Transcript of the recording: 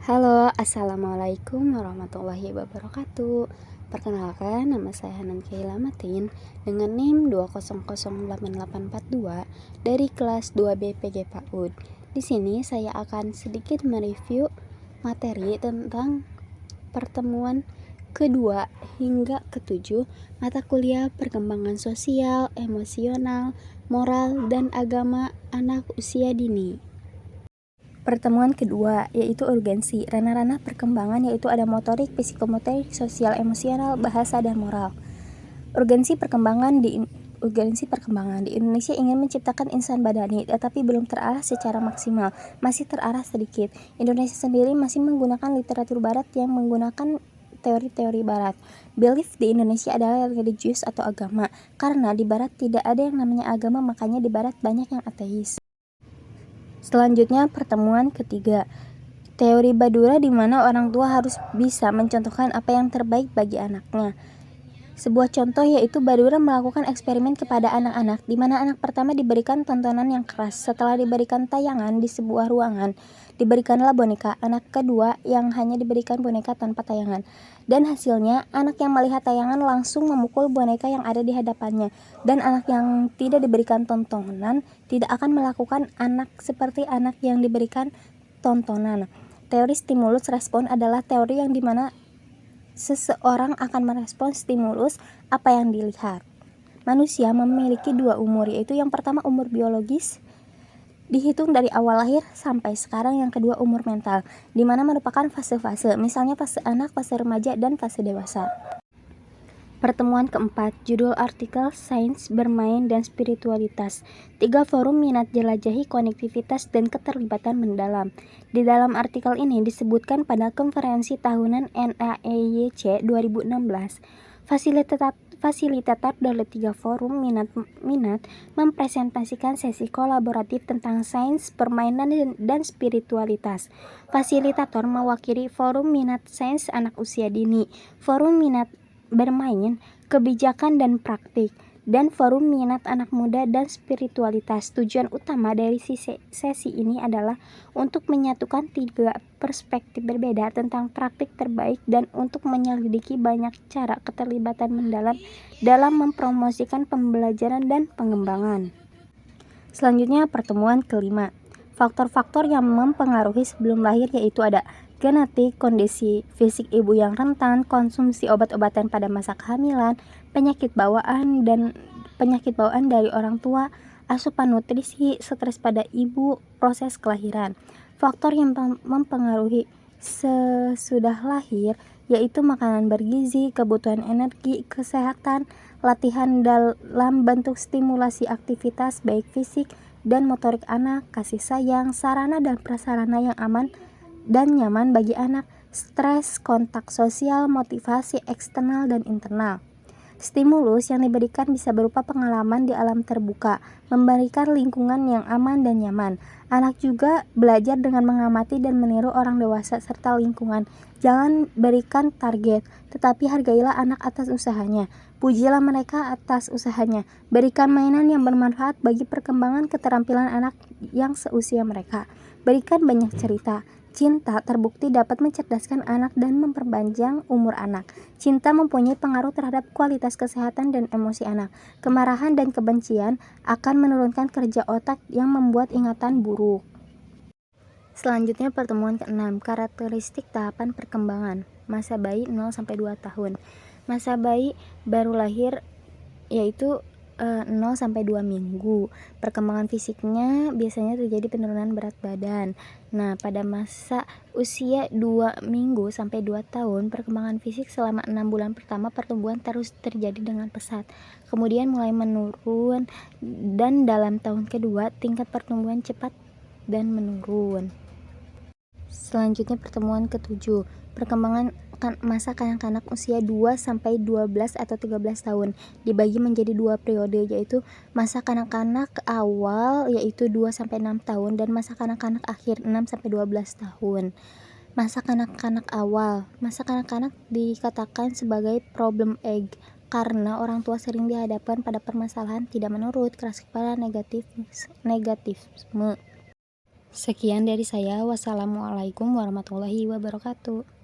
Halo, assalamualaikum warahmatullahi wabarakatuh. Perkenalkan, nama saya Hanan Kaila Matin dengan NIM 2008842 dari kelas 2B PG PAUD. Di sini saya akan sedikit mereview materi tentang pertemuan kedua hingga ketujuh mata kuliah perkembangan sosial, emosional, moral, dan agama anak usia dini. Pertemuan kedua yaitu urgensi, ranah-ranah perkembangan yaitu ada motorik, psikomotorik, sosial, emosional, bahasa, dan moral. Urgensi perkembangan di Indonesia ingin menciptakan insan badani, tetapi belum terarah secara maksimal, masih terarah sedikit. Indonesia sendiri masih menggunakan literatur barat yang menggunakan teori-teori barat. Belief di Indonesia adalah religius atau agama, karena di barat tidak ada yang namanya agama, makanya di barat banyak yang ateis. Selanjutnya, pertemuan ketiga, teori Badura, di mana orang tua harus bisa mencontohkan apa yang terbaik bagi anaknya. Sebuah contoh yaitu Badura melakukan eksperimen kepada anak-anak, di mana anak pertama diberikan tontonan yang keras. Setelah diberikan tayangan di sebuah ruangan, diberikanlah boneka. Anak kedua yang hanya diberikan boneka tanpa tayangan. Dan hasilnya, anak yang melihat tayangan langsung memukul boneka yang ada di hadapannya. Dan anak yang tidak diberikan tontonan tidak akan melakukan seperti anak yang diberikan tontonan. Teori stimulus respon adalah teori yang dimana seseorang akan merespons stimulus apa yang dilihat. Manusia memiliki dua umur, yaitu yang pertama umur biologis, dihitung dari awal lahir sampai sekarang. Yang kedua umur mental, di mana merupakan fase-fase, misalnya fase anak, fase remaja, dan fase dewasa. Pertemuan keempat, judul artikel Sains, Bermain, dan Spiritualitas. 3 forum minat jelajahi konektivitas dan keterlibatan mendalam. Di dalam artikel ini disebutkan pada konferensi tahunan NAEYC 2016, fasilitator dari 3 forum minat mempresentasikan sesi kolaboratif tentang sains, permainan, dan spiritualitas. Fasilitator mewakili forum minat sains anak usia dini, forum minat bermain, kebijakan dan praktik, dan forum minat anak muda dan spiritualitas. Tujuan utama dari sesi ini adalah untuk menyatukan 3 perspektif berbeda tentang praktik terbaik dan untuk menyelidiki banyak cara keterlibatan mendalam dalam mempromosikan pembelajaran dan pengembangan. Selanjutnya, pertemuan kelima, faktor-faktor yang mempengaruhi sebelum lahir, yaitu ada genetik, kondisi fisik ibu yang rentan, konsumsi obat-obatan pada masa kehamilan, penyakit bawaan dari orang tua, asupan nutrisi, stres pada ibu, proses kelahiran. Faktor yang mempengaruhi sesudah lahir yaitu makanan bergizi, kebutuhan energi, kesehatan, latihan dalam bentuk stimulasi aktivitas baik fisik dan motorik anak, kasih sayang, sarana dan prasarana yang aman dan nyaman bagi anak, stres, kontak sosial, motivasi eksternal dan internal. Stimulus yang diberikan bisa berupa pengalaman di alam terbuka, memberikan lingkungan yang aman dan nyaman. Anak juga belajar dengan mengamati dan meniru orang dewasa serta lingkungan. Jangan berikan target, tetapi hargailah anak atas usahanya. Pujilah mereka atas usahanya. Berikan mainan yang bermanfaat bagi perkembangan keterampilan anak yang seusia mereka. Berikan banyak cerita. Cinta terbukti dapat mencerdaskan anak dan memperpanjang umur anak. Cinta mempunyai pengaruh terhadap kualitas kesehatan dan emosi anak. Kemarahan dan kebencian akan menurunkan kerja otak yang membuat ingatan buruk. Selanjutnya, pertemuan ke-6, karakteristik tahapan perkembangan masa bayi 0-2 tahun. Masa bayi baru lahir yaitu 0-2 minggu. Perkembangan fisiknya biasanya terjadi penurunan berat badan. Nah, pada masa usia 2 minggu sampai 2 tahun, perkembangan fisik selama 6 bulan pertama pertumbuhan terus terjadi dengan pesat. Kemudian mulai menurun dan dalam tahun kedua tingkat pertumbuhan cepat dan menurun. Selanjutnya, pertemuan ke-7, perkembangan masa kanak-kanak usia 2-12 atau 13 tahun dibagi menjadi 2 periode, yaitu masa kanak-kanak awal yaitu 2-6 tahun dan masa kanak-kanak akhir 6-12 tahun. Masa kanak-kanak awal, masa kanak-kanak dikatakan sebagai problem age karena orang tua sering dihadapkan pada permasalahan tidak menurut, keras kepala, negatifisme. Sekian dari saya. Wassalamualaikum warahmatullahi wabarakatuh.